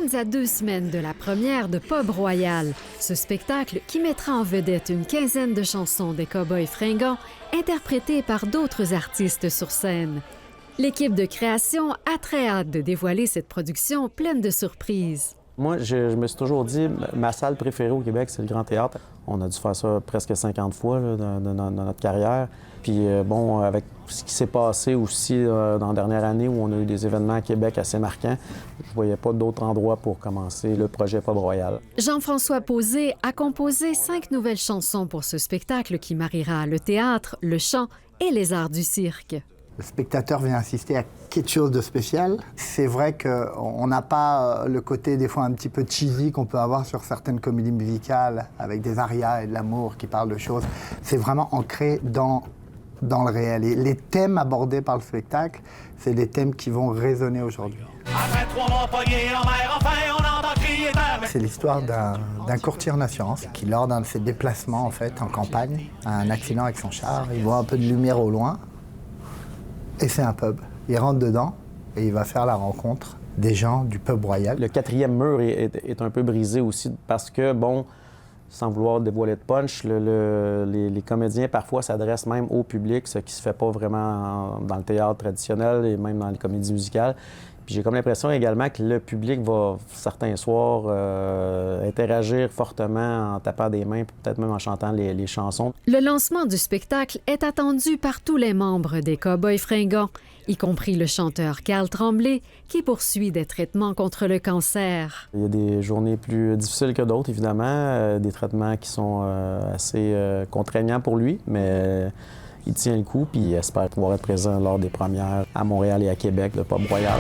sommes à 2 semaines de la première de Pub Royal, ce spectacle qui mettra en vedette une quinzaine de chansons des Cowboys fringants interprétées par d'autres artistes sur scène. L'équipe de création a très hâte de dévoiler cette production pleine de surprises. Moi, je me suis toujours dit, ma salle préférée au Québec, c'est le Grand Théâtre. On a dû faire ça presque 50 fois là, dans notre carrière. Puis bon, avec ce qui s'est passé aussi dans la dernière année où on a eu des événements à Québec assez marquants, je ne voyais pas d'autre endroit pour commencer le projet Pub Royal. Jean-François Posé a composé 5 nouvelles chansons pour ce spectacle qui mariera le théâtre, le chant et les arts du cirque. Le spectateur vient assister à quelque chose de spécial. C'est vrai qu'on n'a pas le côté des fois un petit peu cheesy qu'on peut avoir sur certaines comédies musicales avec des arias et de l'amour qui parlent de choses. C'est vraiment ancré dans le réel. Et les thèmes abordés par le spectacle, c'est des thèmes qui vont résonner aujourd'hui. C'est l'histoire d'un courtier en assurance qui, lors d'un de ses déplacements en fait, en campagne, a un accident avec son char. Il voit un peu de lumière au loin. Et c'est un pub. Il rentre dedans et il va faire la rencontre des gens du Pub Royal. Le 4e mur est un peu brisé aussi parce que, bon, sans vouloir dévoiler de punch, les comédiens parfois s'adressent même au public, ce qui se fait pas vraiment dans le théâtre traditionnel et même dans les comédies musicales. Puis j'ai comme l'impression également que le public va, certains soirs, interagir fortement en tapant des mains, peut-être même en chantant les chansons. Le lancement du spectacle est attendu par tous les membres des Cowboys fringants, y compris le chanteur Carl Tremblay, qui poursuit des traitements contre le cancer. Il y a des journées plus difficiles que d'autres, évidemment, des traitements qui sont assez contraignants pour lui, mais il tient le coup, puis il espère pouvoir être présent lors des premières à Montréal et à Québec de Pub Royal.